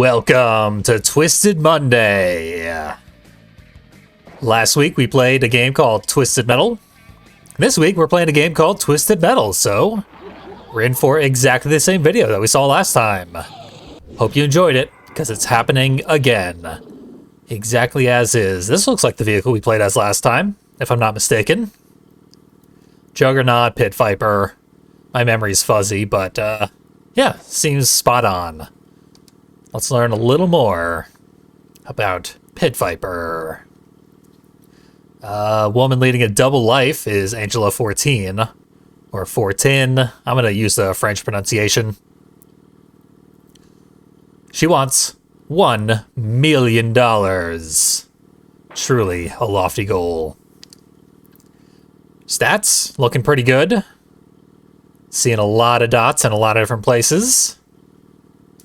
Welcome to Twisted Monday. Last week we played a game called Twisted Metal. This week we're playing a game called Twisted Metal, so we're in for exactly the same video that we saw last time. Hope you enjoyed it, because it's happening again. Exactly as is. This looks like the vehicle we played as last time, if I'm not mistaken. Juggernaut, Pit Viper. My memory's fuzzy, but yeah, seems spot on. Let's learn a little more about Pit Viper. Woman leading a double life is Angela Fortin, or Fortin. I'm going to use the French pronunciation. She wants $1 million. Truly a lofty goal. Stats, looking pretty good. Seeing a lot of dots in a lot of different places.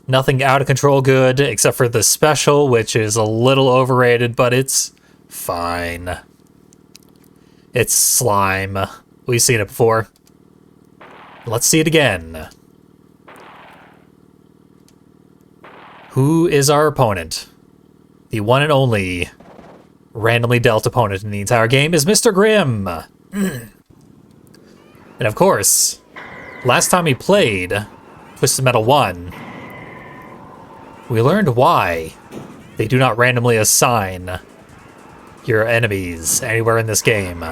Nothing out of control good, except for the special, which is a little overrated, but it's fine. It's slime. We've seen it before. Let's see it again. Who is our opponent? The one and only randomly dealt opponent in the entire game is Mr. Grimm. And of course, last time we played Twisted Metal 1, we learned why they do not randomly assign your enemies anywhere in this game.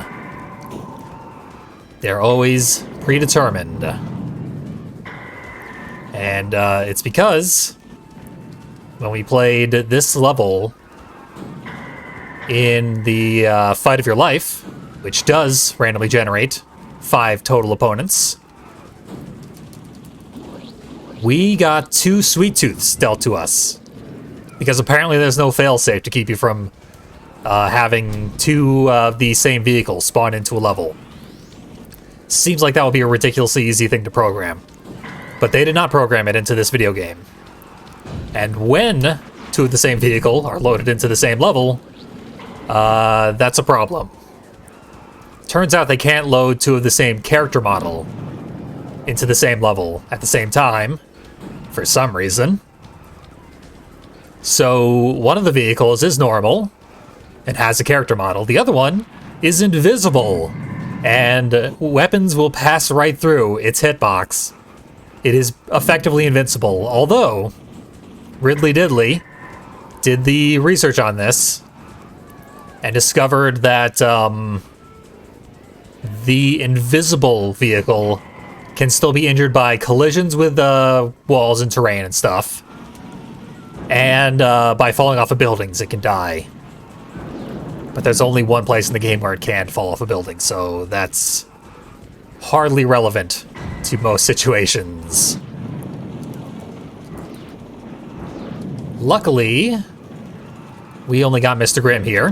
They're always predetermined. And it's because when we played this level in the Fight of Your Life, which does randomly generate 5 total opponents, we got 2 sweet tooths dealt to us. Because apparently there's no failsafe to keep you from having 2 of the same vehicles spawn into a level. Seems like that would be a ridiculously easy thing to program. But they did not program it into this video game. And when 2 of the same vehicle are loaded into the same level, that's a problem. Turns out they can't load 2 of the same character model into the same level at the same time, for some reason. So one of the vehicles is normal and has a character model. The other one is invisible, and weapons will pass right through its hitbox. It is effectively invincible, although Ridley Diddley did the research on this and discovered that the invisible vehicle can still be injured by collisions with walls and terrain and stuff. And by falling off of buildings, it can die. But there's only one place in the game where it can't fall off a building, so that's hardly relevant to most situations. Luckily, we only got Mr. Grimm here,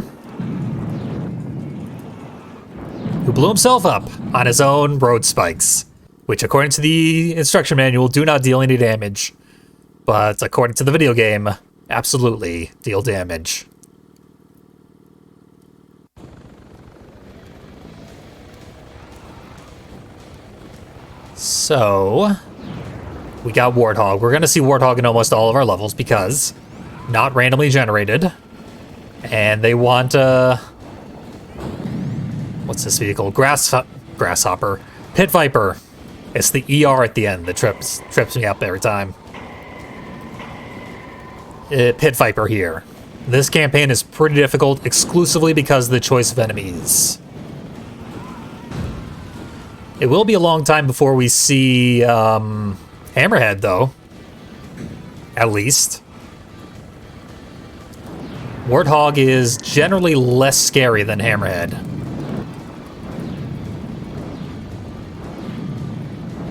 who blew himself up on his own road spikes, which, according to the instruction manual, do not deal any damage. But according to the video game, absolutely deal damage. So, we got Warthog. We're going to see Warthog in almost all of our levels because not randomly generated. And they want, what's this vehicle? Grasshopper. Pit Viper. It's the ER at the end that trips me up every time. Pit Viper here. This campaign is pretty difficult exclusively because of the choice of enemies. It will be a long time before we see Hammerhead, though. At least. Warthog is generally less scary than Hammerhead.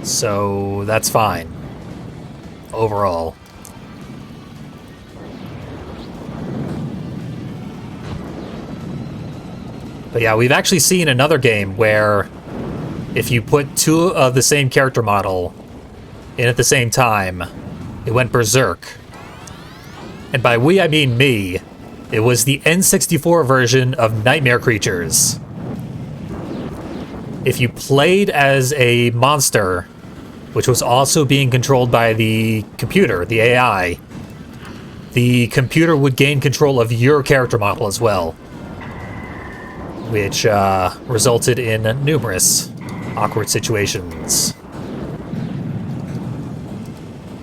So that's fine. Overall. But yeah, we've actually seen another game where if you put 2 of the same character model in at the same time, it went berserk. And by we, I mean me. It was the N64 version of Nightmare Creatures. If you played as a monster, which was also being controlled by the computer, the AI, the computer would gain control of your character model as well, which resulted in numerous awkward situations.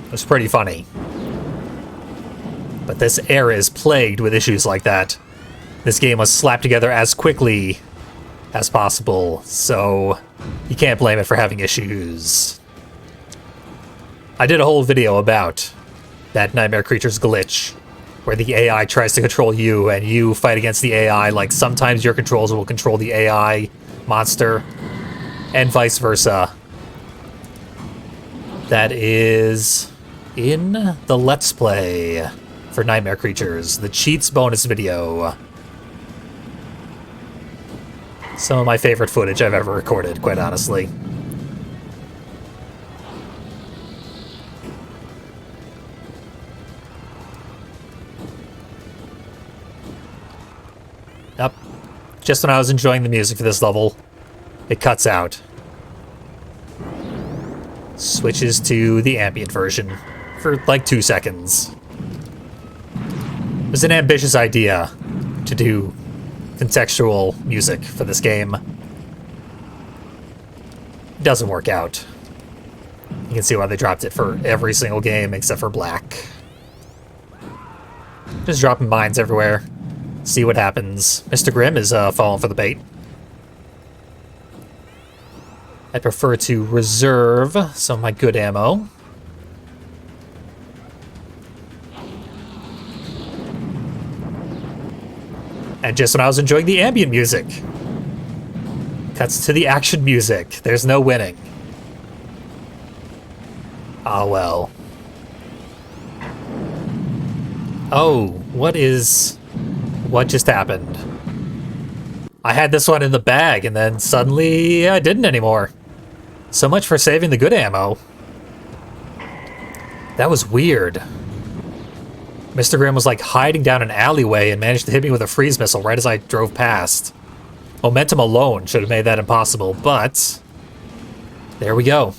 It was pretty funny. But this era is plagued with issues like that. This game was slapped together as quickly as possible, so you can't blame it for having issues. I did a whole video about that Nightmare Creatures glitch, where the AI tries to control you and you fight against the AI. Like, sometimes your controls will control the AI monster, and vice versa. That is in the Let's Play for Nightmare Creatures, the Cheats bonus video. Some of my favorite footage I've ever recorded, quite honestly. Yep. Just when I was enjoying the music for this level, it cuts out. Switches to the ambient version for like 2 seconds. It was an ambitious idea to do contextual music for this game. It doesn't work out. You can see why they dropped it for every single game except for Black. Just dropping mines everywhere. See what happens. Mr. Grimm is falling for the bait. I prefer to reserve some of my good ammo. And just when I was enjoying the ambient music, cuts to the action music. There's no winning. Ah, well. Oh, what just happened? I had this one in the bag, and then suddenly I didn't anymore. So much for saving the good ammo. That was weird. Mr. Grimm was like hiding down an alleyway and managed to hit me with a freeze missile right as I drove past. Momentum alone should have made that impossible, but there we go.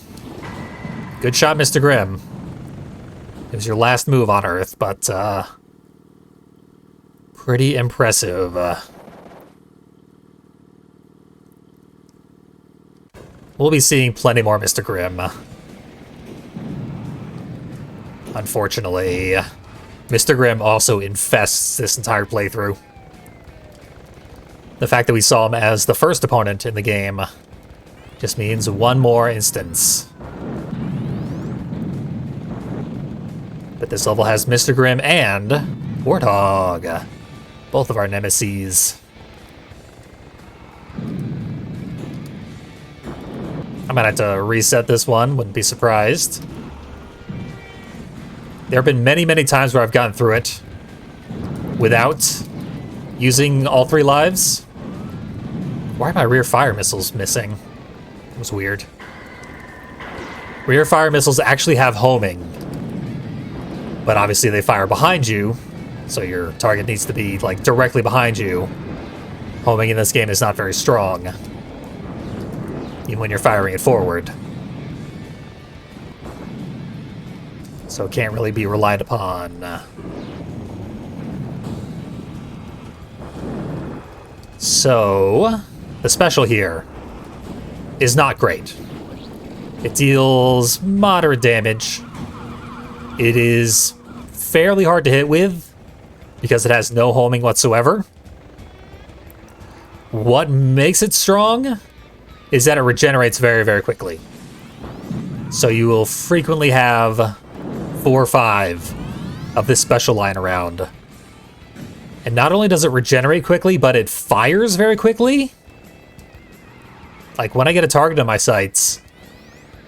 Good shot, Mr. Grimm. It was your last move on Earth, but pretty impressive. We'll be seeing plenty more Mr. Grimm. Unfortunately, Mr. Grimm also infests this entire playthrough. The fact that we saw him as the first opponent in the game just means one more instance. But this level has Mr. Grimm and Warthog, both of our nemeses. I might have to reset this one, wouldn't be surprised. There have been many, many times where I've gotten through it without using all 3 lives. Why are my rear fire missiles missing? It was weird. Rear fire missiles actually have homing, but obviously they fire behind you, so your target needs to be like directly behind you. Homing in this game is not very strong, even when you're firing it forward. So it can't really be relied upon. So, the special here is not great. It deals moderate damage. It is fairly hard to hit with because it has no homing whatsoever. What makes it strong is that it regenerates very, very quickly. So you will frequently have 4 or 5 of this special lying around. And not only does it regenerate quickly, but it fires very quickly. Like, when I get a target on my sights,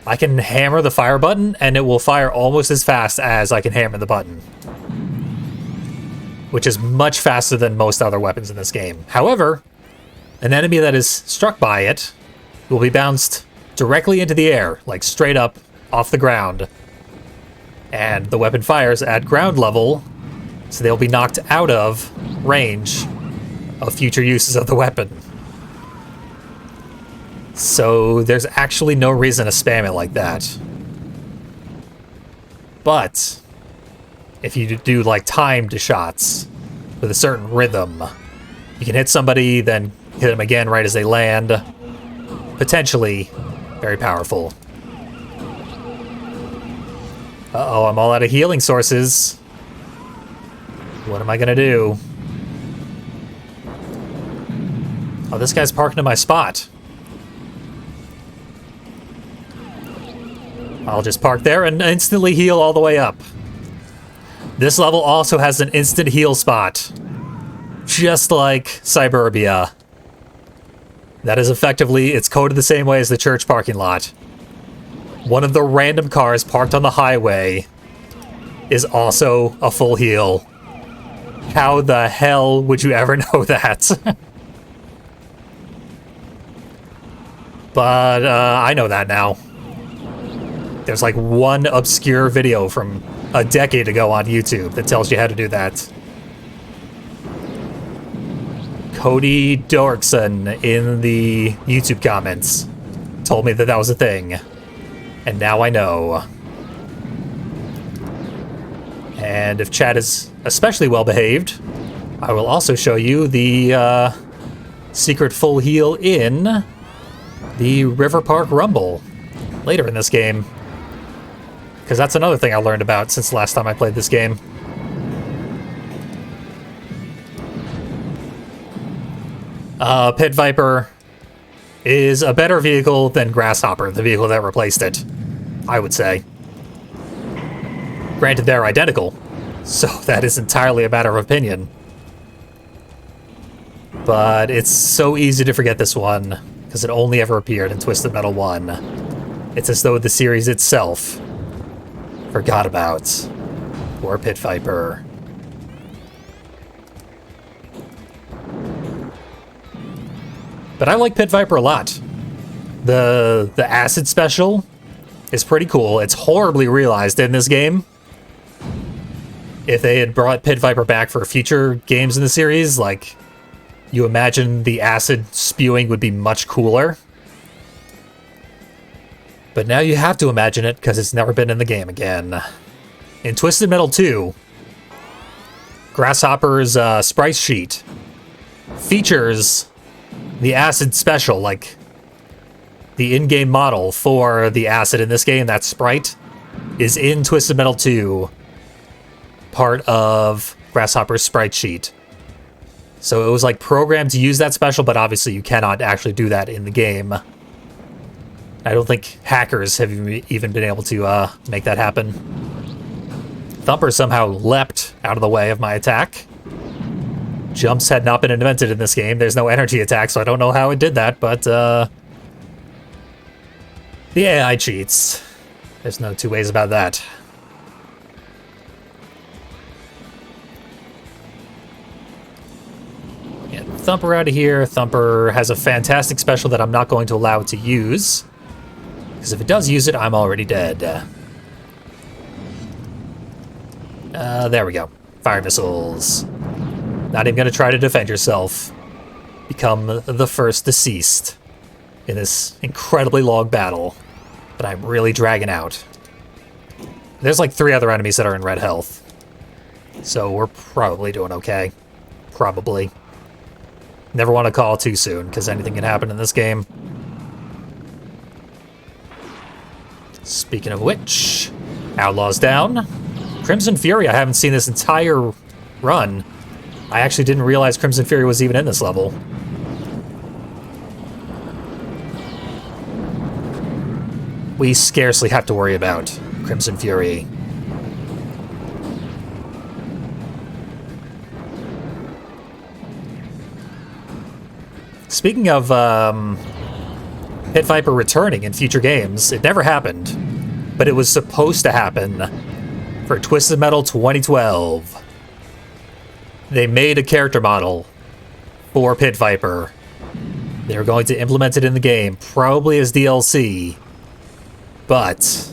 I can hammer the fire button, and it will fire almost as fast as I can hammer the button. Which is much faster than most other weapons in this game. However, an enemy that is struck by it will be bounced directly into the air, like straight up off the ground. And the weapon fires at ground level, so they'll be knocked out of range of future uses of the weapon. So there's actually no reason to spam it like that. But if you do like timed shots with a certain rhythm. You can hit somebody, then hit them again right as they land. Potentially very powerful. Uh-oh, I'm all out of healing sources. What am I gonna do? Oh, this guy's parking in my spot. I'll just park there and instantly heal all the way up. This level also has an instant heal spot. Just like Cyberbia. That is effectively, it's coded the same way as the church parking lot. One of the random cars parked on the highway is also a full heal. How the hell would you ever know that? But I know that now. There's like one obscure video from a decade ago on YouTube that tells you how to do that. Cody Dorkson in the YouTube comments told me that that was a thing. And now I know. And if chat is especially well behaved, I will also show you the secret full heal in the River Park Rumble later in this game. Because that's another thing I learned about since the last time I played this game. Pit Viper is a better vehicle than Grasshopper, the vehicle that replaced it, I would say. Granted, they're identical, so that is entirely a matter of opinion. But it's so easy to forget this one, because it only ever appeared in Twisted Metal 1. It's as though the series itself forgot about poor Pit Viper. But I like Pit Viper a lot. The acid special is pretty cool. It's horribly realized in this game. If they had brought Pit Viper back for future games in the series, like, you imagine the acid spewing would be much cooler. But now you have to imagine it because it's never been in the game again. In Twisted Metal 2, Grasshopper's sprite sheet features the acid special, like the in-game model for the acid in this game, that sprite, is in Twisted Metal 2, part of Grasshopper's sprite sheet. So it was like programmed to use that special, but obviously you cannot actually do that in the game. I don't think hackers have even been able to make that happen. Thumper somehow leapt out of the way of my attack. Jumps had not been invented in this game. There's no energy attack, so I don't know how it did that, but the AI cheats. There's no two ways about that. Get Thumper out of here. Thumper has a fantastic special that I'm not going to allow it to use. Because if it does use it, I'm already dead. There we go. Fire missiles. Not even going to try to defend yourself. Become the first deceased in this incredibly long battle that I'm really dragging out. There's like 3 other enemies that are in red health. So we're probably doing okay. Probably. Never want to call too soon, because anything can happen in this game. Speaking of which, Outlaw's down. Crimson Fury, I haven't seen this entire run. I actually didn't realize Crimson Fury was even in this level. We scarcely have to worry about Crimson Fury. Speaking of Pit Viper returning in future games, it never happened, but it was supposed to happen for Twisted Metal 2012. They made a character model for Pit Viper. They were going to implement it in the game, probably as DLC, but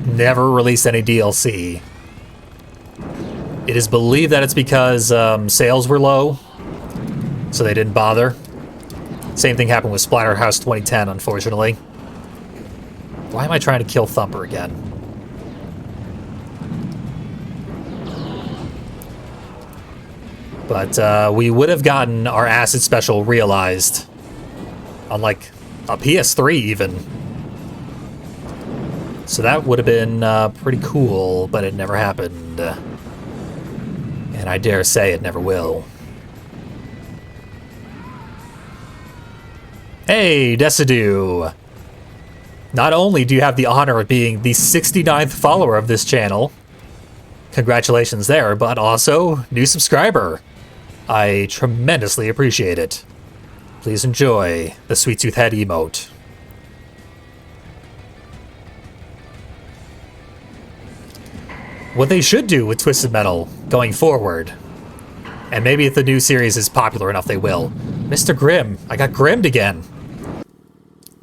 never released any DLC. It is believed that it's because sales were low, so they didn't bother. Same thing happened with Splatterhouse 2010, unfortunately. Why am I trying to kill Thumper again? But we would have gotten our acid special realized on like a PS3 even. So that would have been pretty cool, but it never happened. And I dare say it never will. Hey, Desidu! Not only do you have the honor of being the 69th follower of this channel, congratulations there, but also new subscriber. I tremendously appreciate it. Please enjoy the Sweet Tooth Head emote. What they should do with Twisted Metal going forward, and maybe if the new series is popular enough they will. Mr. Grimm, I got Grimmed again.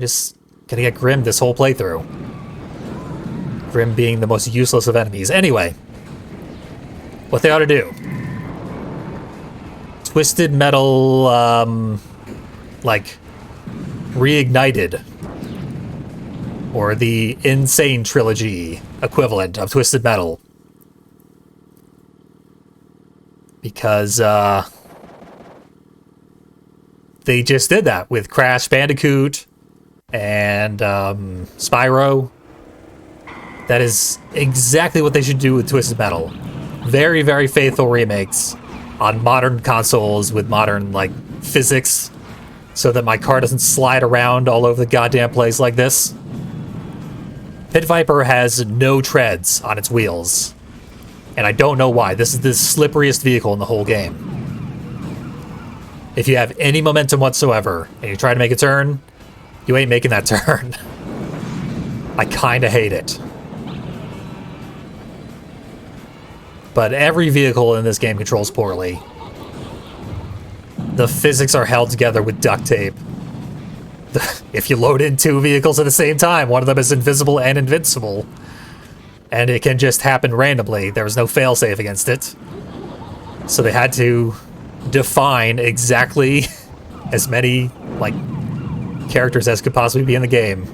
Just gonna get Grimm this whole playthrough. Grimm being the most useless of enemies. Anyway, what they ought to do. Twisted Metal, like, Reignited. Or the Insane Trilogy equivalent of Twisted Metal. Because, they just did that with Crash Bandicoot and Spyro. That is exactly what they should do with Twisted Metal. Very, very faithful remakes on modern consoles with modern, like, physics, so that my car doesn't slide around all over the goddamn place like this. Pit Viper has no treads on its wheels, and I don't know why. This is the slipperiest vehicle in the whole game. If you have any momentum whatsoever, and you try to make a turn, you ain't making that turn. I kinda hate it. But every vehicle in this game controls poorly. The physics are held together with duct tape. If you load in two vehicles at the same time, one of them is invisible and invincible. And it can just happen randomly. There was no failsafe against it. So they had to define exactly as many, like, characters as could possibly be in the game.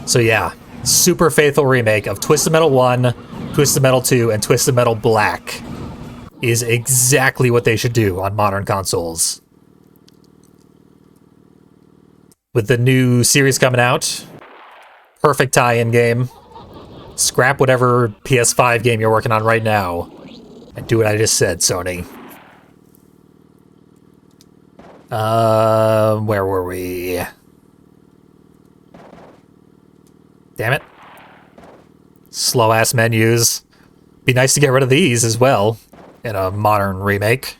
So yeah, super faithful remake of Twisted Metal 1, Twisted Metal 2, and Twisted Metal Black is exactly what they should do on modern consoles. With the new series coming out, perfect tie-in game. Scrap whatever PS5 game you're working on right now and do what I just said, Sony. Where were we? Damn it. Slow-ass menus. Be nice to get rid of these as well in a modern remake.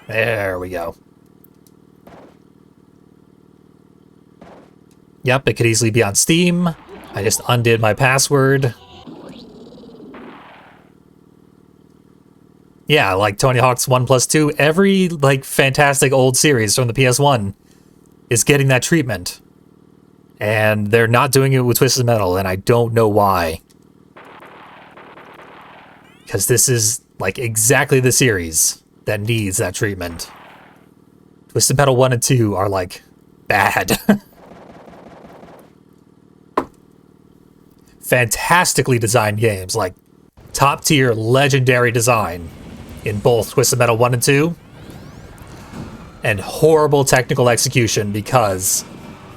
There we go. Yep, it could easily be on Steam. I just undid my password. Yeah, like Tony Hawk's 1+2, every, like, fantastic old series from the PS1 is getting that treatment. And they're not doing it with Twisted Metal, and I don't know why. Because this is, like, exactly the series that needs that treatment. Twisted Metal 1 and 2 are, like, bad. Fantastically designed games, like, top-tier, legendary design in both Twisted Metal 1 and 2. And horrible technical execution because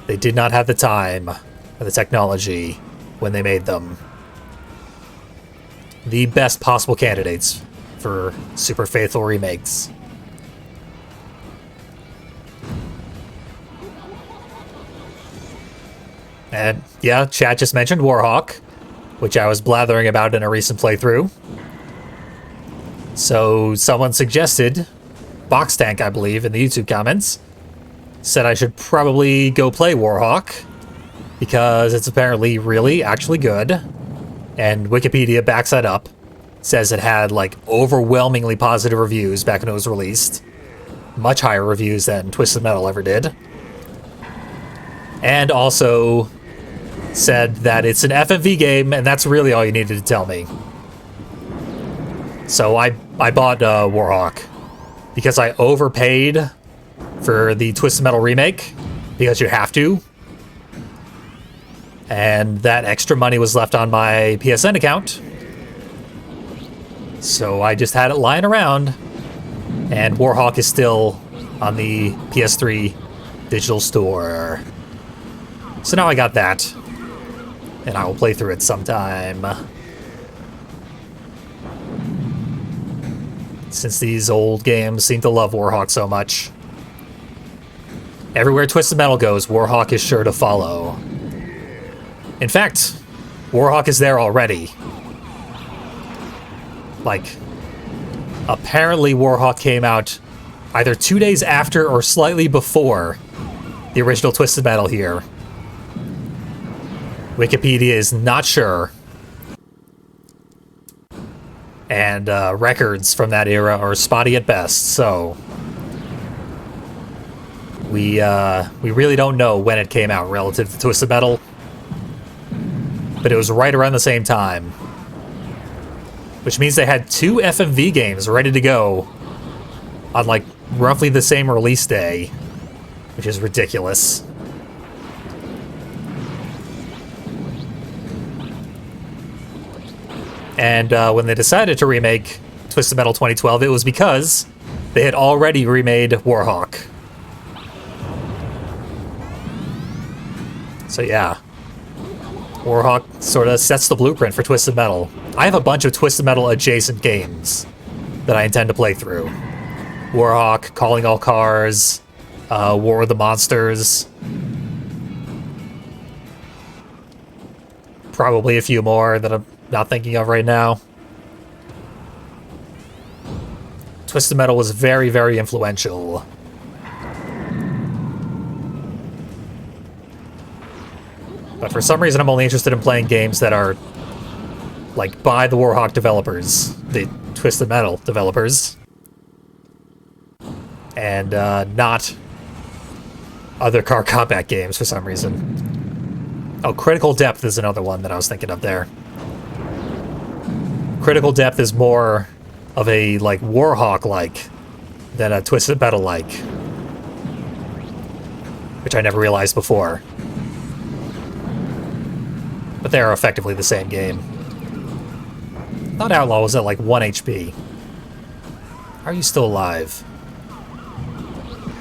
they did not have the time or the technology when they made them. The best possible candidates for super faithful remakes. And yeah, chat just mentioned Warhawk, which I was blathering about in a recent playthrough. So someone suggested, Box Tank I believe in the YouTube comments, said I should probably go play Warhawk because it's apparently really actually good, and Wikipedia backs that up. Says it had like overwhelmingly positive reviews back when it was released, much higher reviews than Twisted Metal ever did, and also said that it's an FMV game, and that's really all you needed to tell me. So I bought Warhawk because I overpaid for the Twisted Metal remake, because you have to. And that extra money was left on my PSN account. So I just had it lying around. And Warhawk is still on the PS3 digital store. So now I got that. And I will play through it sometime. Since these old games seem to love Warhawk so much. Everywhere Twisted Metal goes, Warhawk is sure to follow. In fact, Warhawk is there already. Like, apparently Warhawk came out either 2 days after or slightly before the original Twisted Metal here. Wikipedia is not sure. And records from that era are spotty at best, so we really don't know when it came out relative to Twisted Metal. But it was right around the same time. Which means they had 2 FMV games ready to go on, like, roughly the same release day. Which is ridiculous. And when they decided to remake Twisted Metal 2012, it was because they had already remade Warhawk. So yeah. Warhawk sort of sets the blueprint for Twisted Metal. I have a bunch of Twisted Metal adjacent games that I intend to play through. Warhawk, Calling All Cars, War of the Monsters. Probably a few more that I'm not thinking of right now. Twisted Metal was very, very influential. But for some reason, I'm only interested in playing games that are, like, by the Warhawk developers, the Twisted Metal developers, and not other car combat games for some reason. Oh, Critical Depth is another one that I was thinking of there. Critical Depth is more of a, like, Warhawk-like than a Twisted Metal-like, which I never realized before. But they are effectively the same game. I thought Outlaw was at like 1 HP. How are you still alive?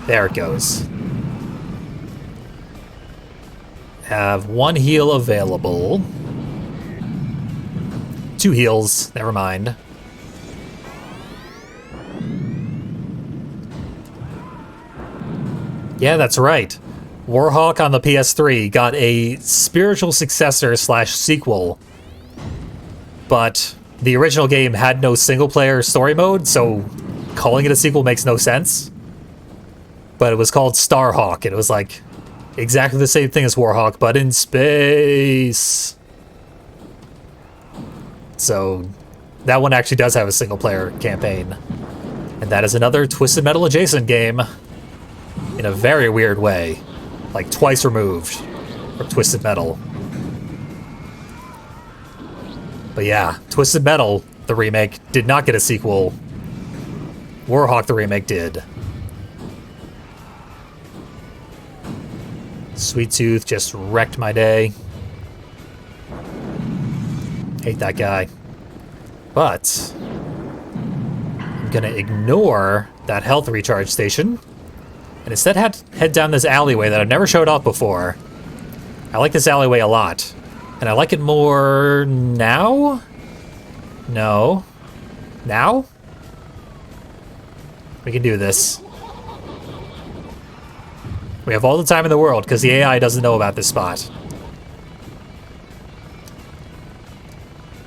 There it goes. Have 1 heal available. 2 heals, never mind. Yeah, that's right. Warhawk on the PS3 got a spiritual successor slash sequel, but the original game had no single-player story mode, so calling it a sequel makes no sense. But it was called Starhawk, and it was like exactly the same thing as Warhawk, but in space. So that one actually does have a single-player campaign, and that is another Twisted Metal adjacent game in a very weird way. Like twice removed from Twisted Metal. But yeah, Twisted Metal, the remake, did not get a sequel. Warhawk, the remake, did. Sweet Tooth just wrecked my day. Hate that guy. But I'm gonna ignore that health recharge station and instead head down this alleyway that I've never showed off before. I like this alleyway a lot. And I like it more now? No. Now? We can do this. We have all the time in the world because the AI doesn't know about this spot.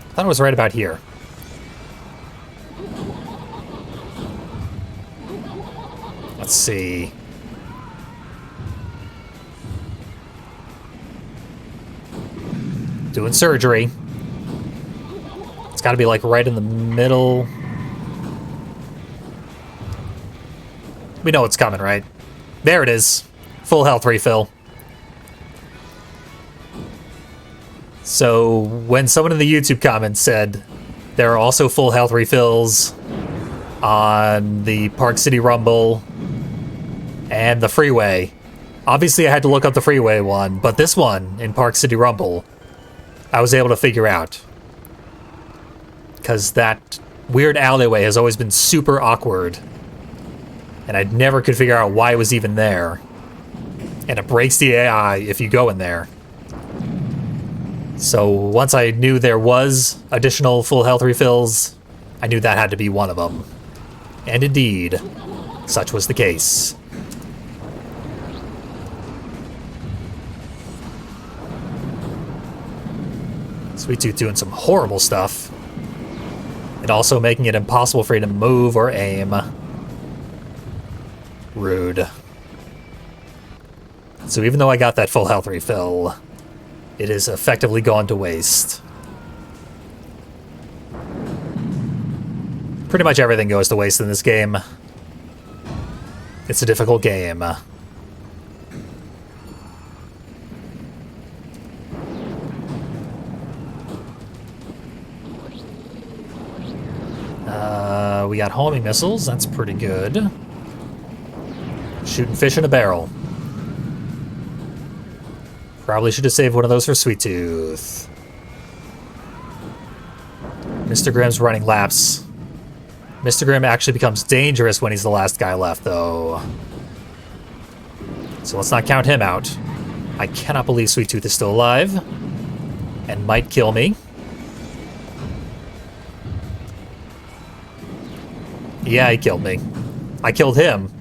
I thought it was right about here. Let's see. Doing surgery. It's got to be like right in the middle. We know it's coming, right? There it is. Full health refill. So when someone in the YouTube comments said there are also full health refills on the Park City Rumble and the freeway, Obviously, I had to look up the freeway one, but this one, in Park City Rumble, I was able to figure out. Because that weird alleyway has always been super awkward. And I never could figure out why it was even there. And it breaks the AI if you go in there. So once I knew there was additional full health refills, I knew that had to be one of them. And indeed, such was the case. Sweet Tooth doing some horrible stuff. And also making it impossible for you to move or aim. Rude. So even though I got that full health refill, it is effectively gone to waste. Pretty much everything goes to waste in this game. It's a difficult game. We got homing missiles, that's pretty good. Shooting fish in a barrel. Probably should have saved one of those for Sweet Tooth. Mr. Grimm's running laps. Mr. Grimm actually becomes dangerous when he's the last guy left, though. So let's not count him out. I cannot believe Sweet Tooth is still alive. And might kill me. Yeah, he killed me. I killed him,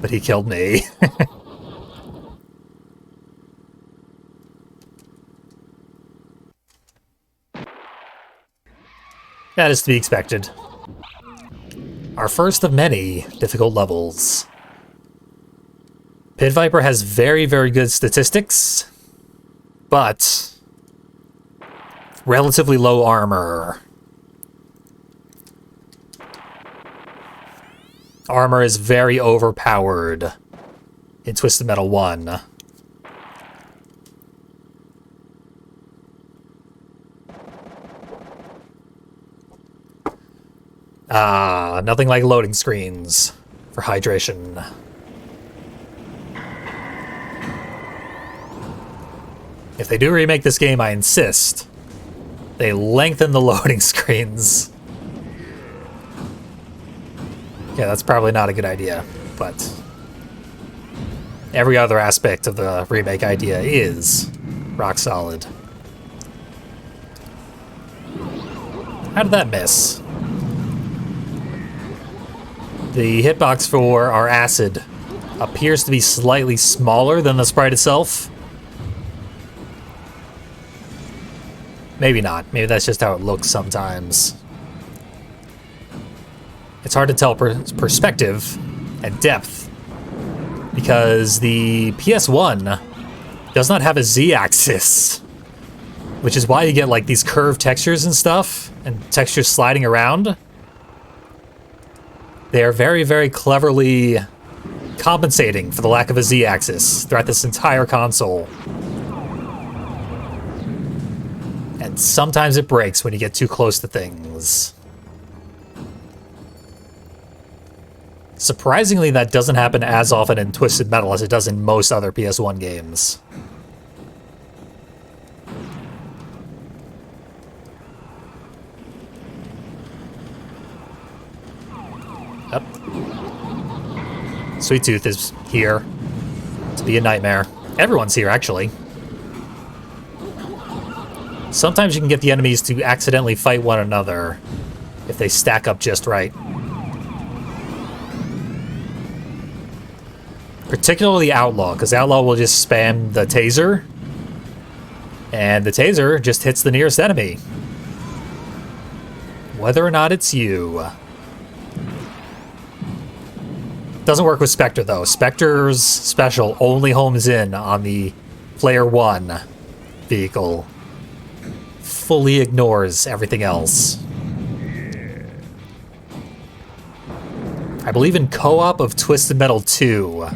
but he killed me. That is to be expected. Our first of many difficult levels. Pit Viper has very, very good statistics, but relatively low armor. Armor is very overpowered in Twisted Metal 1. Nothing like loading screens for hydration. If they do remake this game, I insist they lengthen the loading screens. Yeah, that's probably not a good idea, but every other aspect of the remake idea is rock solid. How did that miss? The hitbox for our acid appears to be slightly smaller than the sprite itself. Maybe not. Maybe that's just how it looks sometimes. It's hard to tell perspective and depth because the PS1 does not have a Z-axis, which is why you get like these curved textures and stuff and textures sliding around. They are very, very cleverly compensating for the lack of a Z-axis throughout this entire console. And sometimes it breaks when you get too close to things. Surprisingly, that doesn't happen as often in Twisted Metal as it does in most other PS1 games. Yep. Sweet Tooth is here to be a nightmare. Everyone's here, actually. Sometimes you can get the enemies to accidentally fight one another if they stack up just right. Particularly Outlaw, because Outlaw will just spam the taser, and the taser just hits the nearest enemy. Whether or not it's you. Doesn't work with Spectre, though. Spectre's special only homes in on the Player 1 vehicle. Fully ignores everything else. I believe in co-op of Twisted Metal 2,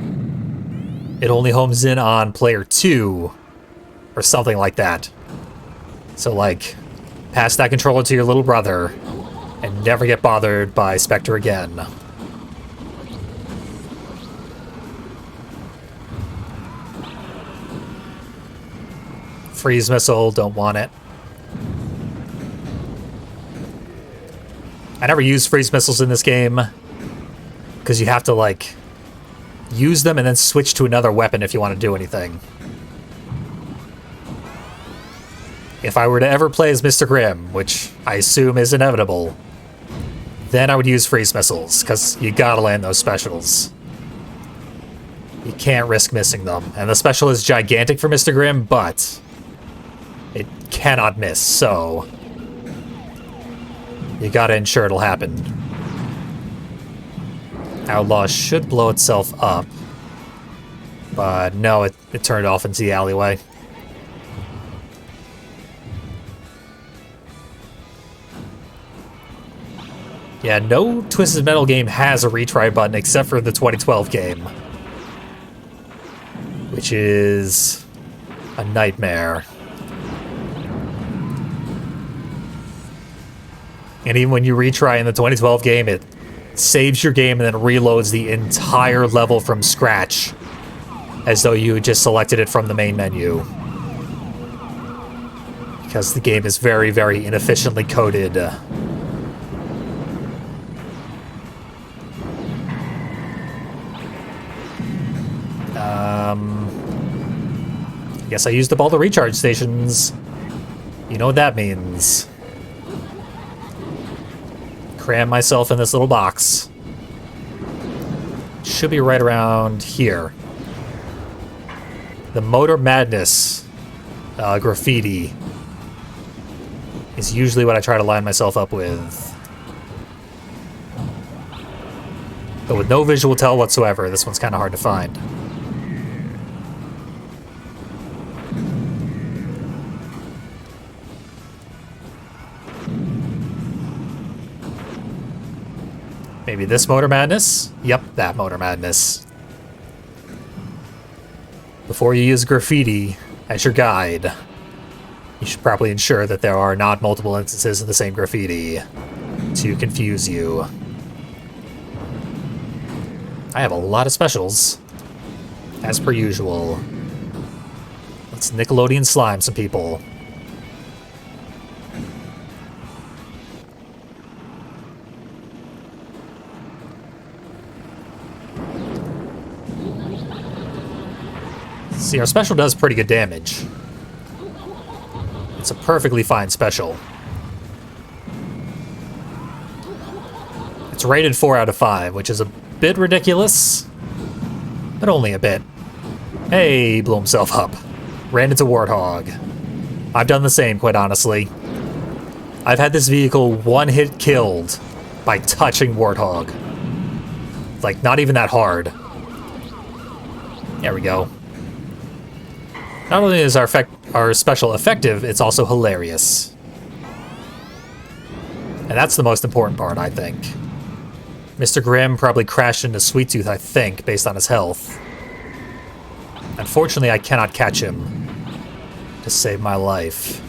it only homes in on Player 2, or something like that. So, like, pass that controller to your little brother, and never get bothered by Spectre again. Freeze missile, don't want it. I never use freeze missiles in this game because you have to, like, use them and then switch to another weapon if you want to do anything. If I were to ever play as Mr. Grimm, which I assume is inevitable, then I would use freeze missiles, because you gotta land those specials. You can't risk missing them. And the special is gigantic for Mr. Grimm, but it cannot miss, so you gotta ensure it'll happen. Outlaw should blow itself up, but no, it turned off into the alleyway. Yeah, no Twisted Metal game has a retry button except for the 2012 game, which is a nightmare. And even when you retry in the 2012 game, it saves your game and then reloads the entire level from scratch, as though you just selected it from the main menu. Because the game is very, very inefficiently coded. I guess I used up all the recharge stations. You know what that means. Cram myself in this little box. Should be right around here. The Motor Madness graffiti is usually what I try to line myself up with. But with no visual tell whatsoever, this one's kind of hard to find. Maybe this Motor Madness? Yep, that Motor Madness. Before you use graffiti as your guide, you should probably ensure that there are not multiple instances of the same graffiti to confuse you. I have a lot of specials, as per usual. Let's Nickelodeon slime some people. See, our special does pretty good damage. It's a perfectly fine special. It's rated 4 out of 5, which is a bit ridiculous, but only a bit. Hey, blew himself up. Ran into Warthog. I've done the same, quite honestly. I've had this vehicle one hit killed by touching Warthog. Like, not even that hard. There we go. Not only is our special effective, it's also hilarious. And that's the most important part, I think. Mr. Grimm probably crashed into Sweet Tooth, I think, based on his health. Unfortunately, I cannot catch him to save my life.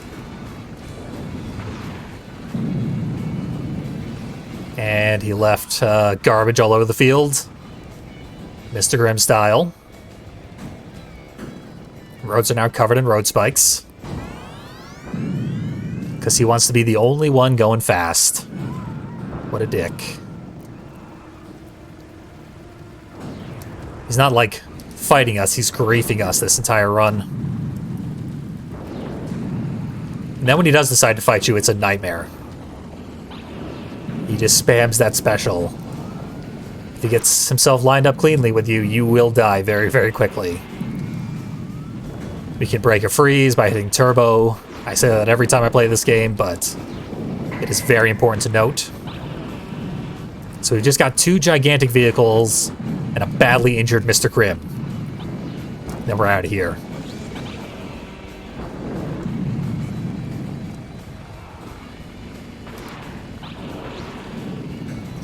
And he left garbage all over the field. Mr. Grimm style. Roads are now covered in road spikes. Because he wants to be the only one going fast. What a dick. He's not, like, fighting us, he's griefing us this entire run. And then when he does decide to fight you, it's a nightmare. He just spams that special. If he gets himself lined up cleanly with you, you will die very, very quickly. We can break a freeze by hitting turbo. I say that every time I play this game, but it is very important to note. So we've just got 2 gigantic vehicles and a badly injured Mr. Grimm. Then we're out of here.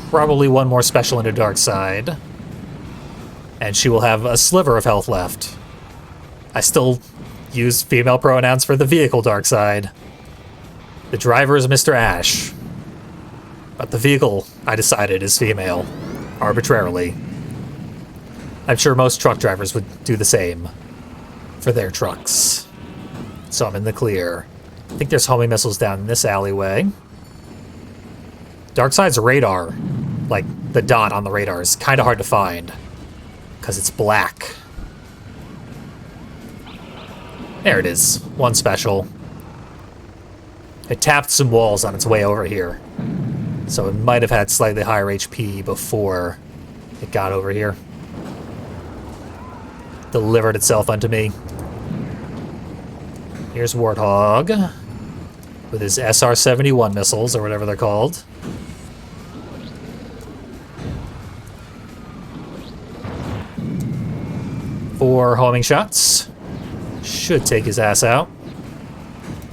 Probably one more special into Dark Side. And she will have a sliver of health left. I still use female pronouns for the vehicle Dark Side. The driver is Mr. Ash. But the vehicle, I decided, is female. Arbitrarily. I'm sure most truck drivers would do the same for their trucks. So I'm in the clear. I think there's homing missiles down in this alleyway. Darkside's radar, like the dot on the radar, is kind of hard to find because it's black. There it is. One special. It tapped some walls on its way over here. So it might have had slightly higher HP before it got over here. Delivered itself unto me. Here's Warthog with his SR-71 missiles, or whatever they're called. Four homing shots. Should take his ass out.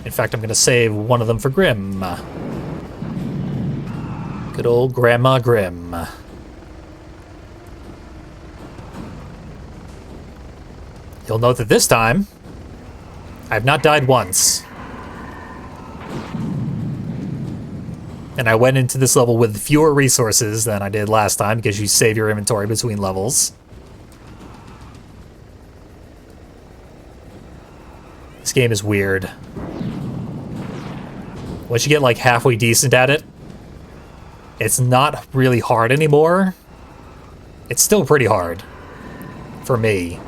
In fact, I'm going to save one of them for Grim. Good old Grandma Grim. You'll note that this time, I've not died once. And I went into this level with fewer resources than I did last time because you save your inventory between levels. This game is weird. Once you get like halfway decent at it, it's not really hard anymore. It's still pretty hard for me,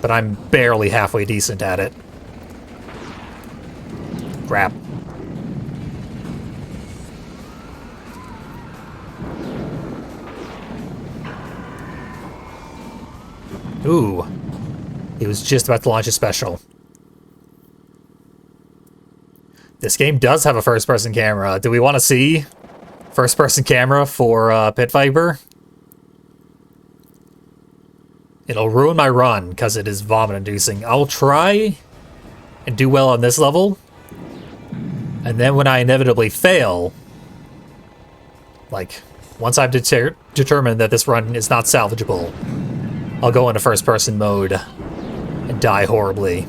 but I'm barely halfway decent at it. Crap. Ooh. He was just about to launch a special. This game does have a first-person camera. Do we want to see first-person camera for Pit Viper? It'll ruin my run because it is vomit-inducing. I'll try and do well on this level, and then when I inevitably fail, like, once I've determined that this run is not salvageable, I'll go into first-person mode and die horribly.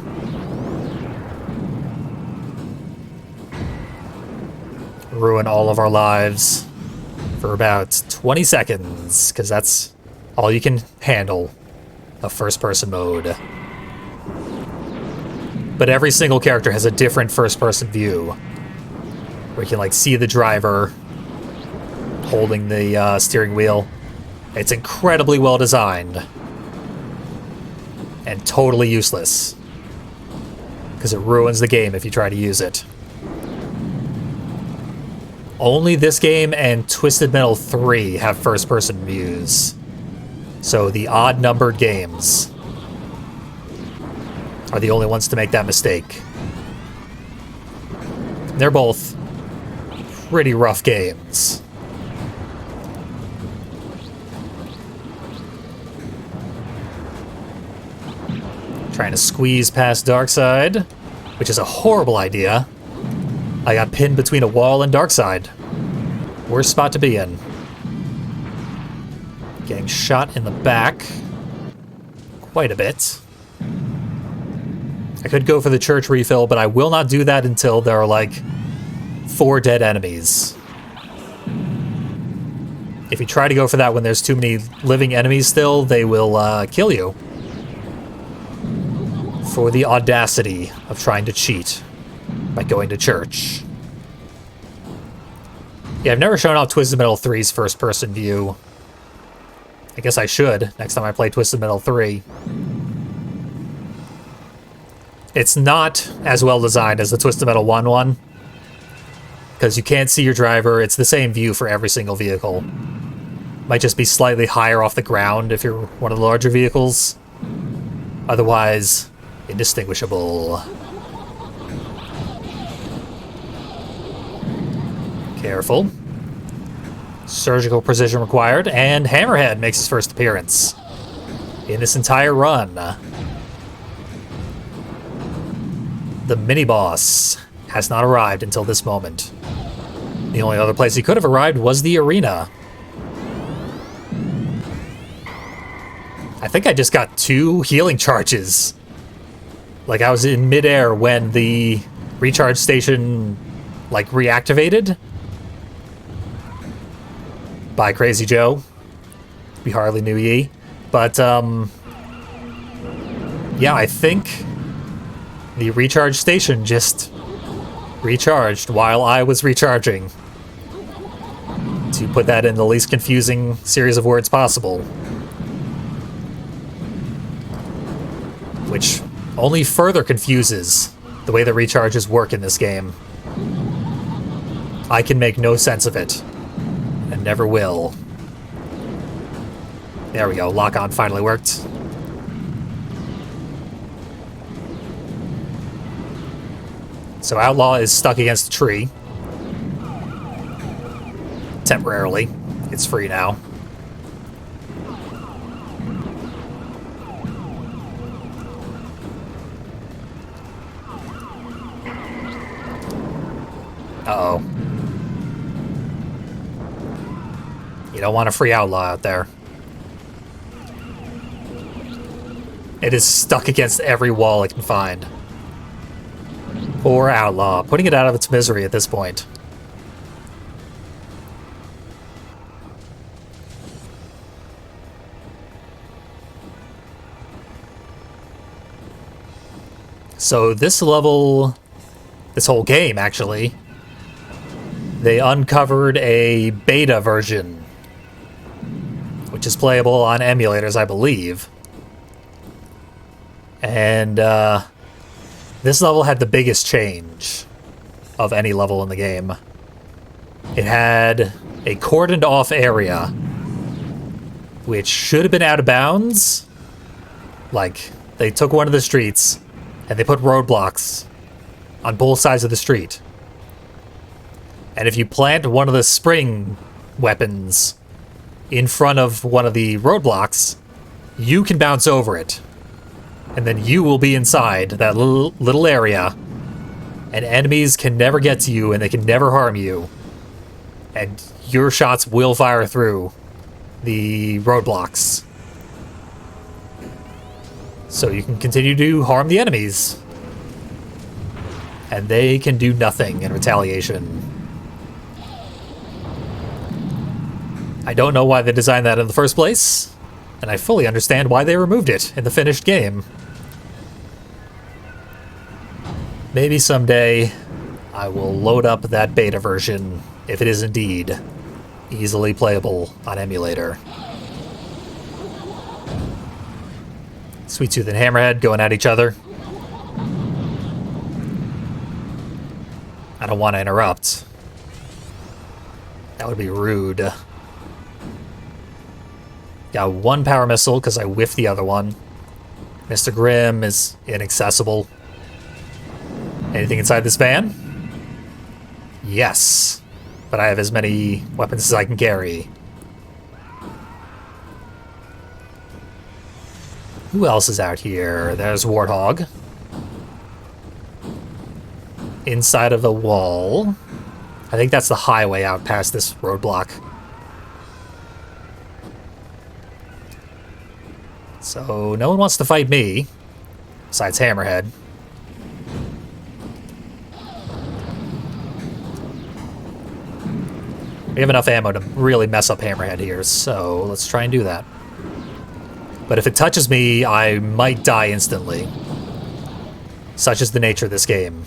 Ruin all of our lives for about 20 seconds, because that's all you can handle of first-person mode. But every single character has a different first-person view, where you can, like, see the driver holding the steering wheel. It's incredibly well designed. And totally useless. Because it ruins the game if you try to use it. Only this game and Twisted Metal 3 have first-person views. So the odd-numbered games are the only ones to make that mistake. They're both pretty rough games. Trying to squeeze past Darkseid, which is a horrible idea. I got pinned between a wall and Darkseid. Worst spot to be in. Getting shot in the back. Quite a bit. I could go for the church refill, but I will not do that until there are, like, 4 dead enemies. If you try to go for that when there's too many living enemies still, they will kill you. For the audacity of trying to cheat by going to church. Yeah, I've never shown off Twisted Metal 3's first-person view. I guess I should, next time I play Twisted Metal 3. It's not as well designed as the Twisted Metal 1 one, because you can't see your driver. It's the same view for every single vehicle. Might just be slightly higher off the ground if you're one of the larger vehicles. Otherwise, indistinguishable. Careful. Surgical precision required, and Hammerhead makes his first appearance in this entire run. The mini-boss has not arrived until this moment. The only other place he could have arrived was the arena. I think I just got 2 healing charges. Like, I was in midair when the recharge station, like, reactivated. By Crazy Joe. We hardly knew ye. But, yeah, I think The recharge station just recharged while I was recharging. To put that in the least confusing series of words possible. Which only further confuses the way that recharges work in this game. I can make no sense of it. And never will. There we go, lock-on finally worked. So Outlaw is stuck against a tree. Temporarily. It's free now. Uh-oh. You don't want a free Outlaw out there. It is stuck against every wall it can find. Poor Outlaw, putting it out of its misery at this point. So this level, this whole game actually, they uncovered a beta version, which is playable on emulators, I believe. And this level had the biggest change of any level in the game. It had a cordoned off area, which should have been out of bounds. Like, they took one of the streets and they put roadblocks on both sides of the street. And if you plant one of the spring weapons in front of one of the roadblocks, you can bounce over it. And then you will be inside that little area, and enemies can never get to you and they can never harm you. And your shots will fire through the roadblocks. So you can continue to harm the enemies. And they can do nothing in retaliation. I don't know why they designed that in the first place, and I fully understand why they removed it in the finished game. Maybe someday I will load up that beta version, if it is indeed easily playable on emulator. Sweet Tooth and Hammerhead going at each other. I don't want to interrupt. That would be rude. Got one power missile because I whiffed the other one. Mr. Grimm is inaccessible. Anything inside this van? Yes. But I have as many weapons as I can carry. Who else is out here? There's Warthog. Inside of the wall. I think that's the highway out past this roadblock. So, no one wants to fight me. Besides Hammerhead. We have enough ammo to really mess up Hammerhead here, so let's try and do that. But if it touches me, I might die instantly. Such is the nature of this game.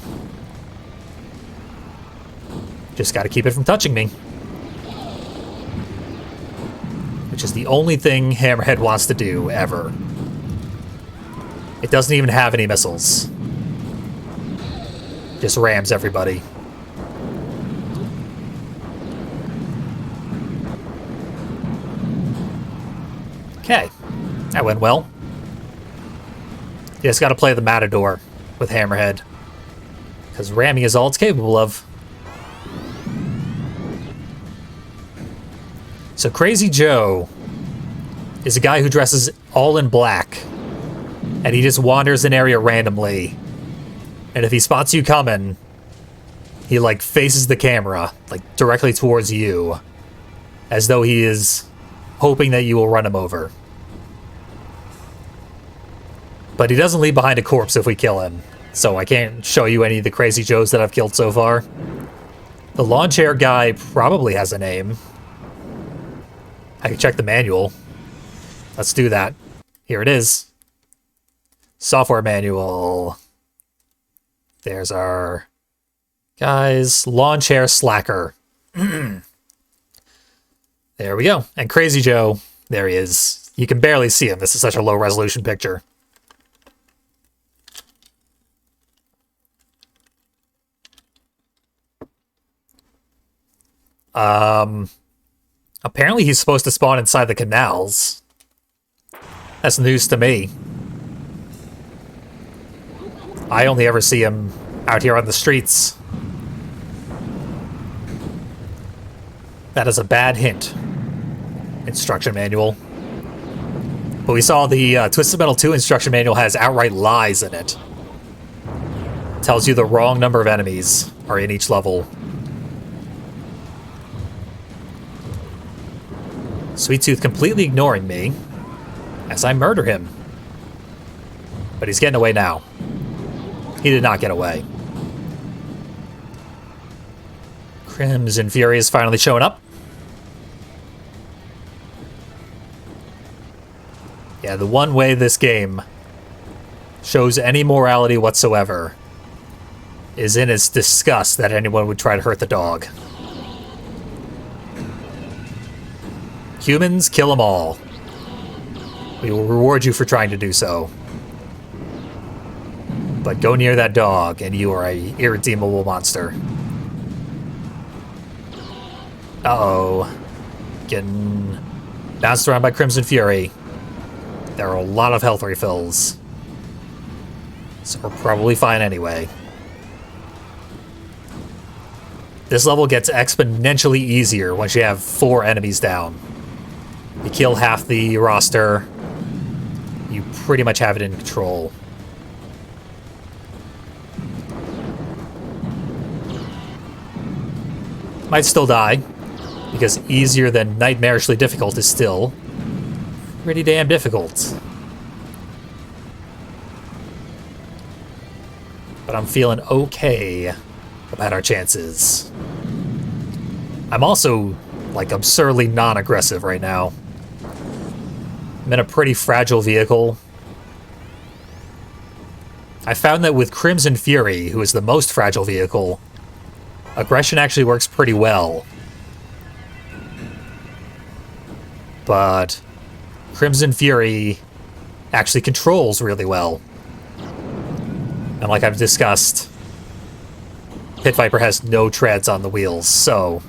Just gotta keep it from touching me. Which is the only thing Hammerhead wants to do, ever. It doesn't even have any missiles. Just rams everybody. Okay, that went well. You just gotta play the Matador with Hammerhead. Because ramming is all it's capable of. So Crazy Joe is a guy who dresses all in black. And he just wanders an area randomly. And if he spots you coming, he like faces the camera, like directly towards you. As though he is hoping that you will run him over. But he doesn't leave behind a corpse if we kill him. So I can't show you any of the Crazy Joes that I've killed so far. The lawn chair guy probably has a name. I can check the manual. Let's do that. Here it is. Software manual. There's our guys. Lawn chair slacker. There we go. And Crazy Joe, there he is. You can barely see him. This is such a low resolution picture. Apparently he's supposed to spawn inside the canals. That's news to me. I only ever see him out here on the streets. That is a bad hint. Instruction manual. But we saw the Twisted Metal 2 instruction manual has outright lies in it. Tells you the wrong number of enemies are in each level. Sweet Tooth completely ignoring me as I murder him. But he's getting away now. He did not get away. Crimson Fury is finally showing up. Yeah, the one way this game shows any morality whatsoever is in its disgust that anyone would try to hurt the dog. Humans, kill them all. We will reward you for trying to do so. But go near that dog, and you are an irredeemable monster. Uh-oh. Getting bounced around by Crimson Fury. There are a lot of health refills. So we're probably fine anyway. This level gets exponentially easier once you have 4 enemies down. You kill half the roster, you pretty much have it in control. Might still die, because easier than nightmarishly difficult is still pretty damn difficult. But I'm feeling okay about our chances. I'm also, like, absurdly non-aggressive right now. I'm in a pretty fragile vehicle. I found that with Crimson Fury, who is the most fragile vehicle, aggression actually works pretty well. But Crimson Fury actually controls really well. And like I've discussed, Pit Viper has no treads on the wheels, so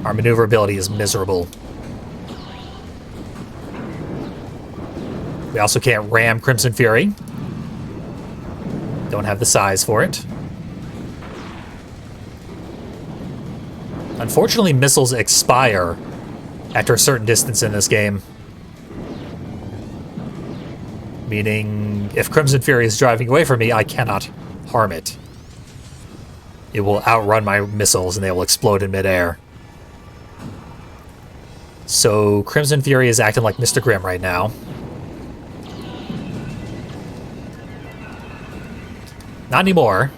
our maneuverability is miserable. We also can't ram Crimson Fury. Don't have the size for it. Unfortunately, missiles expire after a certain distance in this game. Meaning, if Crimson Fury is driving away from me, I cannot harm it. It will outrun my missiles and they will explode in midair. So, Crimson Fury is acting like Mr. Grimm right now. Not anymore.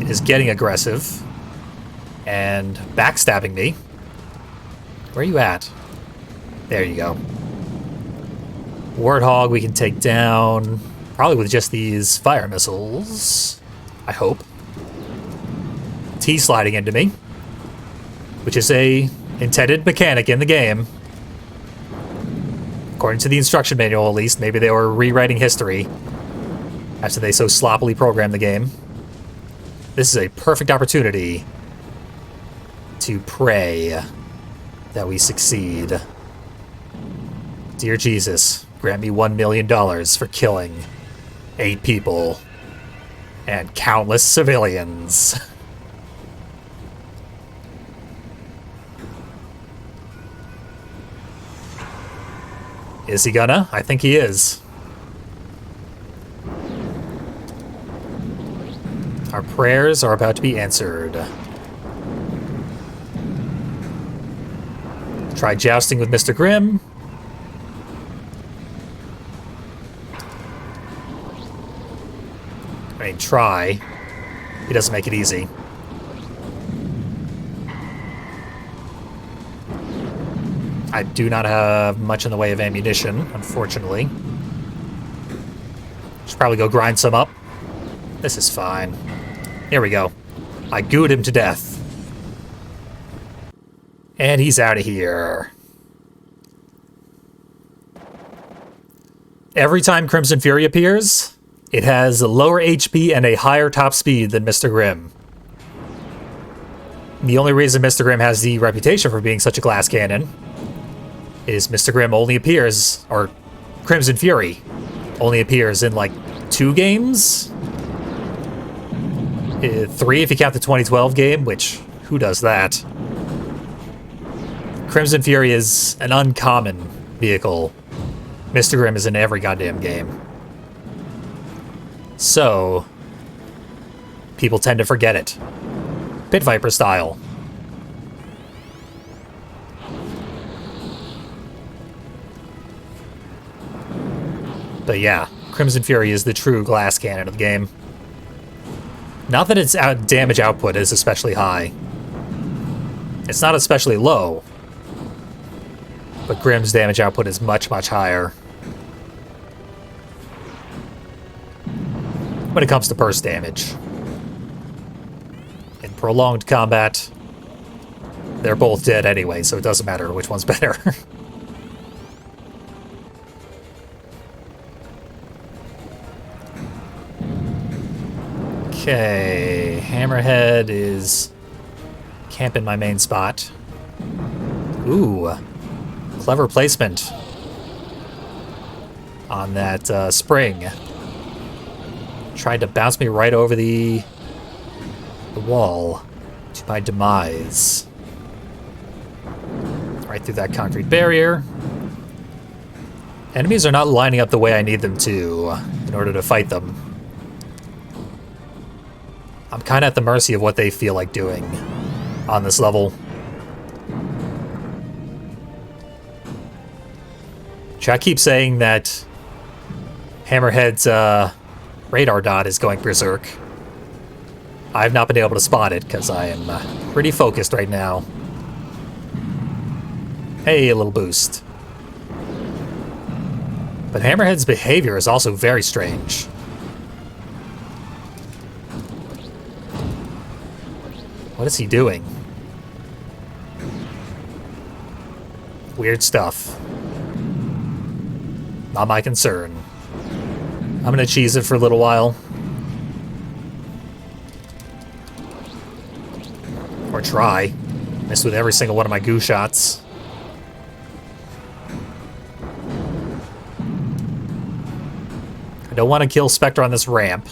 It is getting aggressive. And backstabbing me. Where are you at? There you go. Warthog we can take down. Probably with just these fire missiles. I hope. T-sliding into me. Which is a intended mechanic in the game. According to the instruction manual, at least. Maybe they were rewriting history after they so sloppily programmed the game. This is a perfect opportunity to pray that we succeed. Dear Jesus, grant me $1 million for killing 8 people and countless civilians. Is he gonna? I think he is. Our prayers are about to be answered. Try jousting with Mr. Grimm. I mean, try. He doesn't make it easy. I do not have much in the way of ammunition, unfortunately. Should Probably go grind some up. This is fine. Here we go. I gooed him to death. And he's out of here. Every time Crimson Fury appears, it has a lower HP and a higher top speed than Mr. Grimm. The only reason Mr. Grimm has the reputation for being such a glass cannon is Mr. Grimm only appears, or Crimson Fury only appears in like 2 games? 3 if you count the 2012 game, which, who does that? Crimson Fury is an uncommon vehicle. Mr. Grimm is in every goddamn game. So, people tend to forget it. Pit Viper style. But yeah, Crimson Fury is the true glass cannon of the game. Not that its damage output is especially high. It's not especially low. But Grimm's damage output is much, much higher. When it comes to burst damage. In prolonged combat, they're both dead anyway, so it doesn't matter which one's better. Okay, Hammerhead is camping my main spot. Ooh, clever placement on that spring. Tried to bounce me right over the wall to my demise. Right through that concrete barrier. Enemies are not lining up the way I need them to in order to fight them. I'm kind of at the mercy of what they feel like doing on this level. Chat keeps saying that Hammerhead's radar dot is going berserk. I've not been able to spot it because I am pretty focused right now. Hey, a little boost. But Hammerhead's behavior is also very strange. What is he doing? Weird stuff. Not my concern. I'm gonna cheese it for a little while. Or try. Miss with every single one of my goo shots. I don't want to kill Spectre on this ramp.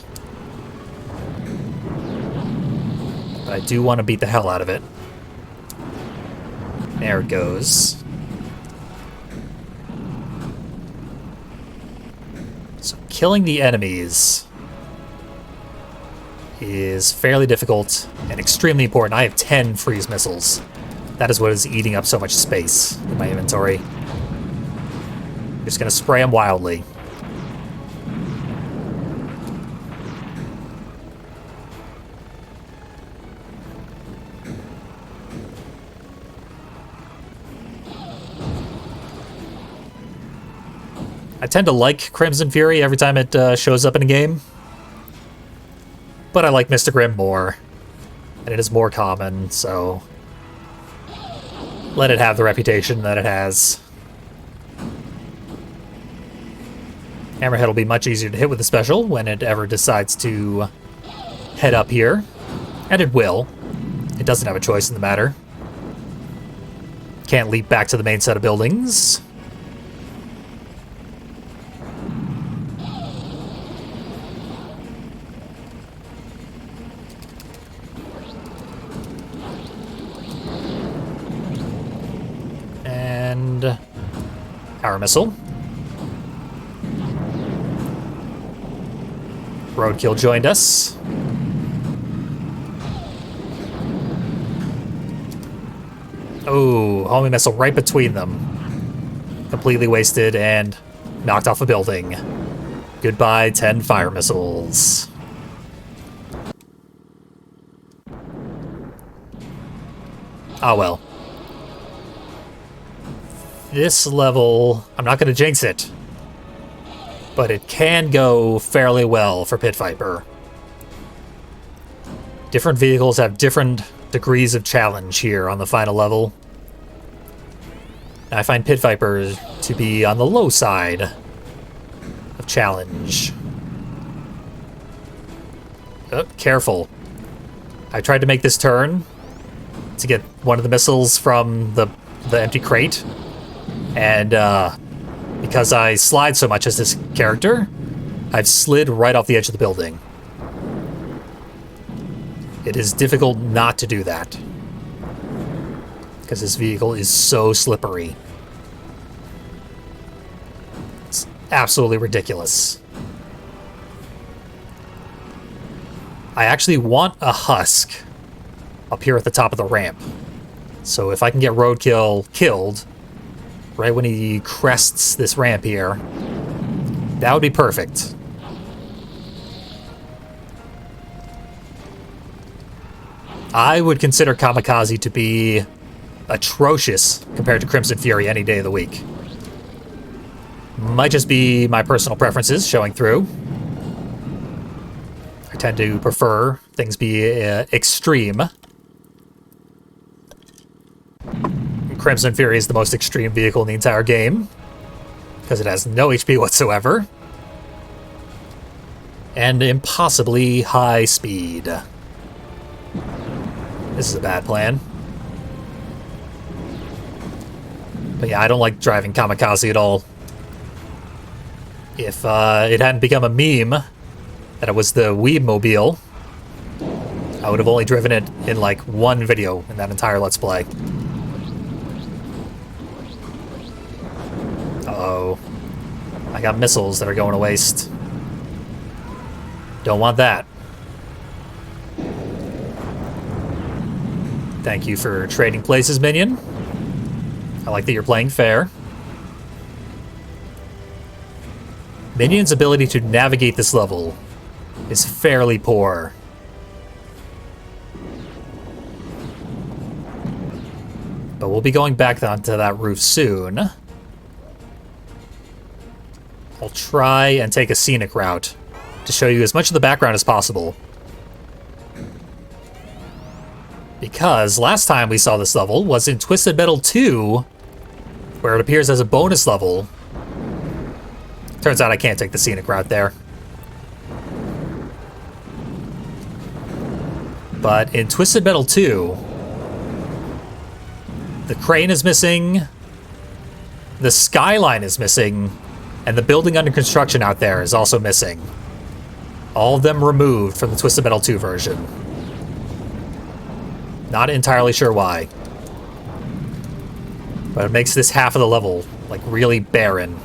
But I do want to beat the hell out of it. There it goes. So killing the enemies is fairly difficult and extremely important. I have 10 freeze missiles. That is what is eating up so much space in my inventory. Just gonna spray them wildly. I tend to like Crimson Fury every time it shows up in a game. But I like Mr. Grimm more. And it is more common, so let it have the reputation that it has. Hammerhead will be much easier to hit with a special when it ever decides to head up here. And it will. It doesn't have a choice in the matter. Can't leap back to the main set of buildings. And power missile. Roadkill joined us. Oh, homing missile right between them. Completely wasted and knocked off a building. Goodbye, 10 fire missiles. Ah, well. This level, I'm not going to jinx it, but it can go fairly well for Pit Viper. Different vehicles have different degrees of challenge here on the final level. I find Pit Viper to be on the low side of challenge. Oh, careful. I tried to make this turn to get one of the missiles from the empty crate, and because I slide so much as this character, I've slid right off the edge of the building. It is difficult not to do that, because this vehicle is so slippery. It's absolutely ridiculous. I actually want a husk up here at the top of the ramp. So if I can get Roadkill killed right when he crests this ramp here, that would be perfect. I would consider Kamikaze to be atrocious compared to Crimson Fury any day of the week. Might just be my personal preferences showing through. I tend to prefer things be extreme. Crimson Fury is the most extreme vehicle in the entire game, because it has no HP whatsoever. And impossibly high speed. This is a bad plan. But yeah, I don't like driving Kamikaze at all. If it hadn't become a meme that it was the Weebmobile, I would have only driven it in like one video in that entire Let's Play. Uh-oh. I got missiles that are going to waste. Don't want that. Thank you for trading places, minion. I like that you're playing fair. Minion's ability to navigate this level is fairly poor. But we'll be going back onto that roof soon. I'll try and take a scenic route to show you as much of the background as possible. Because last time we saw this level was in Twisted Metal 2, where it appears as a bonus level. Turns out I can't take the scenic route there. But in Twisted Metal 2, the crane is missing, the skyline is missing, and the building under construction out there is also missing. All of them removed from the Twisted Metal 2 version. Not entirely sure why. But it makes this half of the level, like, really barren.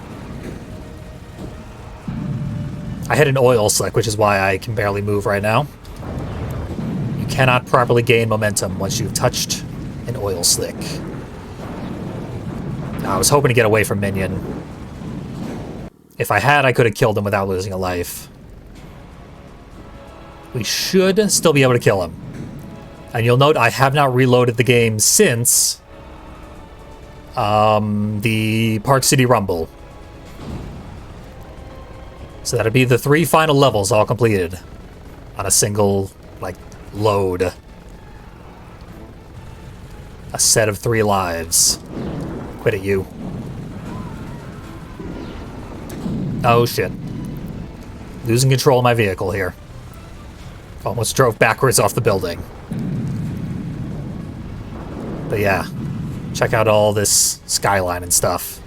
I had an oil slick, which is why I can barely move right now. You cannot properly gain momentum once you've touched an oil slick. I was hoping to get away from Minion. If I had, I could have killed him without losing a life. We should still be able to kill him. And you'll note I have not reloaded the game since the Park City Rumble. So that'd be the 3 final levels all completed on a single, like, load. A set of 3 lives. Quit it, you. Oh, shit. Losing control of my vehicle here. Almost drove backwards off the building. But yeah, check out all this skyline and stuff.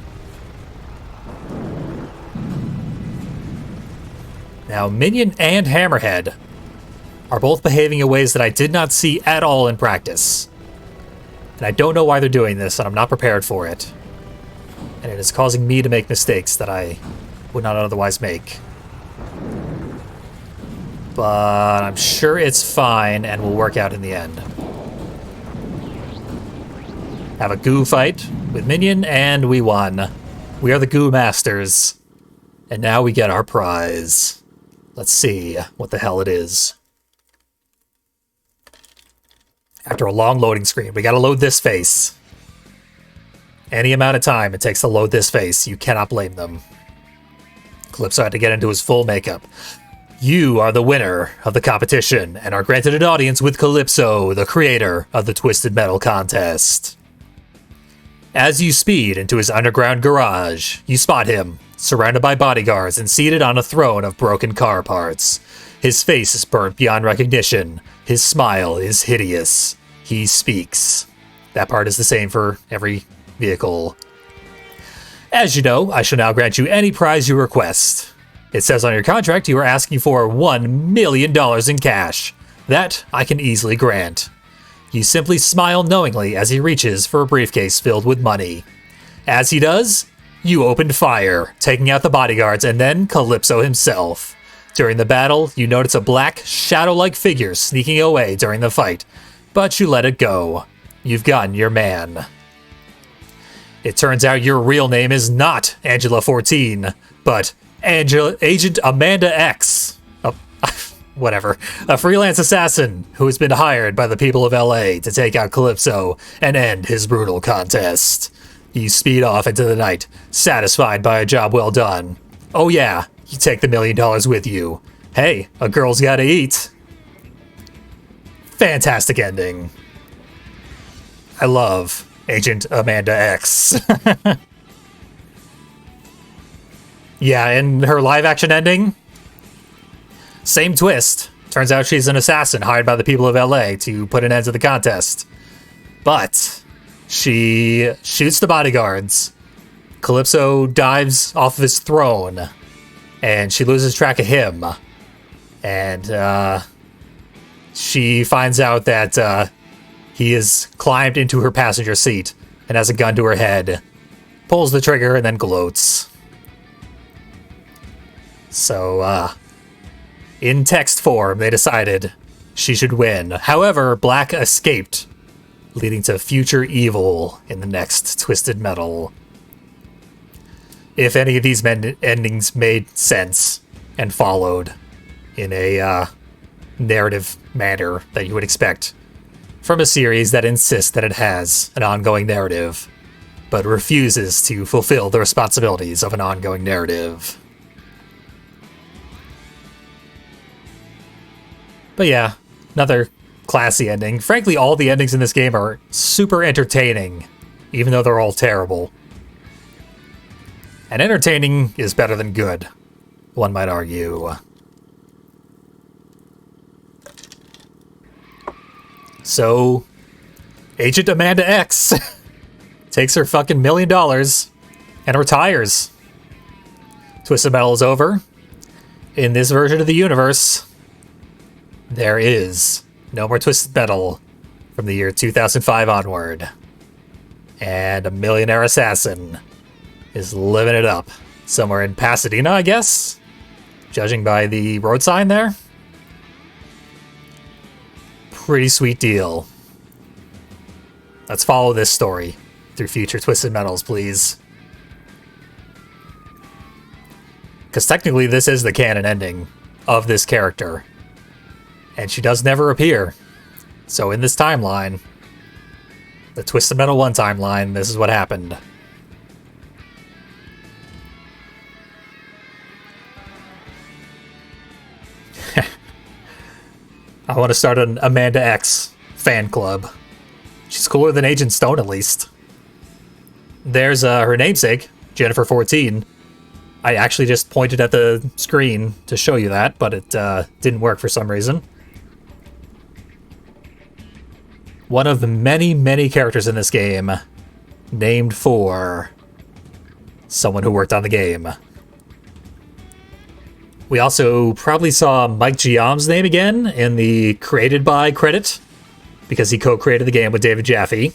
Now, Minion and Hammerhead are both behaving in ways that I did not see at all in practice. And I don't know why they're doing this, and I'm not prepared for it. And it is causing me to make mistakes that I would not otherwise make. But I'm sure it's fine and will work out in the end. Have a goo fight with Minion, and we won. We are the goo masters. And now we get our prize. Let's see what the hell it is. After a long loading screen, we gotta load this face. Any amount of time it takes to load this face, you cannot blame them. Calypso had to get into his full makeup. You are the winner of the competition and are granted an audience with Calypso, the creator of the Twisted Metal contest. As you speed into his underground garage, you spot him, surrounded by bodyguards and seated on a throne of broken car parts. His face is burnt beyond recognition. His smile is hideous. He speaks. That part is the same for every vehicle. As you know, I shall now grant you any prize you request. It says on your contract you are asking for $1 million in cash. That I can easily grant. You simply smile knowingly as he reaches for a briefcase filled with money. As he does, you opened fire, taking out the bodyguards and then Calypso himself. During the battle, you notice a black, shadow-like figure sneaking away during the fight, but you let it go. You've gotten your man. It turns out your real name is not Angela Fortin, but Agent Amanda X. Whatever. A freelance assassin who has been hired by the people of LA to take out Calypso and end his brutal contest. You speed off into the night, satisfied by a job well done. Oh yeah, you take the $1 million with you. Hey, a girl's gotta eat. Fantastic ending. I love Agent Amanda X. Yeah, and her live-action ending, same twist. Turns out she's an assassin hired by the people of LA to put an end to the contest. But she shoots the bodyguards. Calypso dives off of his throne, and she loses track of him. And she finds out that he has climbed into her passenger seat and has a gun to her head, pulls the trigger, and then gloats. So, in text form, they decided she should win. However, Black escaped, leading to future evil in the next Twisted Metal. If any of these endings made sense and followed in a narrative manner that you would expect from a series that insists that it has an ongoing narrative, but refuses to fulfill the responsibilities of an ongoing narrative. But yeah, another classy ending. Frankly, all the endings in this game are super entertaining, even though they're all terrible. And entertaining is better than good, one might argue. So, Agent Amanda X takes her fucking $1 million and retires. Twisted Metal is over. In this version of the universe, there is no more Twisted Metal from the year 2005 onward. And a millionaire assassin is living it up somewhere in Pasadena, I guess? Judging by the road sign there. Pretty sweet deal. Let's follow this story through future Twisted Metals, please. Because technically this is the canon ending of this character. And she does never appear. So in this timeline, the Twisted Metal 1 timeline, this is what happened. I want to start an Amanda X fan club. She's cooler than Agent Stone, at least. There's her namesake, Jennifer 14. I actually just pointed at the screen to show you that, but it didn't work for some reason. One of the many, many characters in this game named for someone who worked on the game. We also probably saw Mike Giam's name again in the created by credit, because he co-created the game with David Jaffe.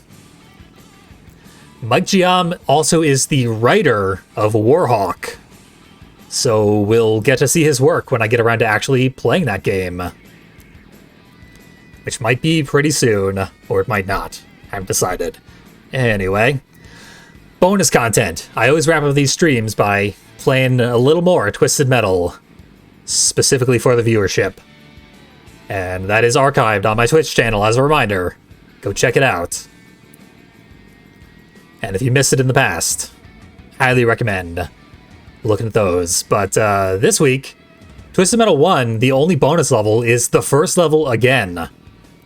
Mike Giam also is the writer of Warhawk, so we'll get to see his work when I get around to actually playing that game. Which might be pretty soon, or it might not. I haven't decided. Anyway, bonus content. I always wrap up these streams by playing a little more Twisted Metal, specifically for the viewership. And that is archived on my Twitch channel as a reminder. Go check it out. And if you missed it in the past, highly recommend looking at those. But this week, Twisted Metal 1, the only bonus level is the first level again,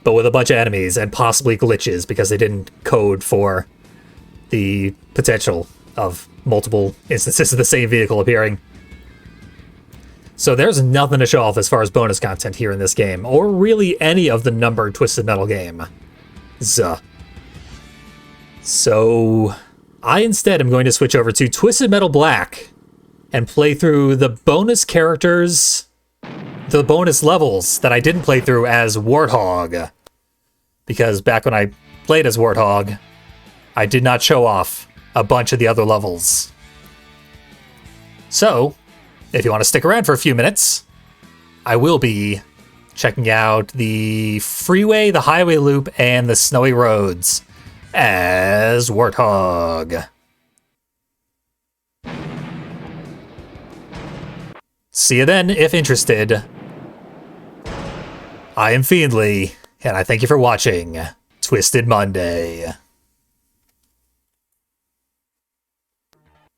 but with a bunch of enemies and possibly glitches because they didn't code for the potential of multiple instances of the same vehicle appearing. So there's nothing to show off as far as bonus content here in this game, or really any of the numbered Twisted Metal game. So I instead am going to switch over to Twisted Metal Black and play through the bonus characters, the bonus levels that I didn't play through as Warthog. Because back when I played as Warthog, I did not show off a bunch of the other levels. So, if you want to stick around for a few minutes, I will be checking out the freeway, the highway loop, and the snowy roads as Warthog. See you then, if interested. I am Fiendly, and I thank you for watching Twisted Monday.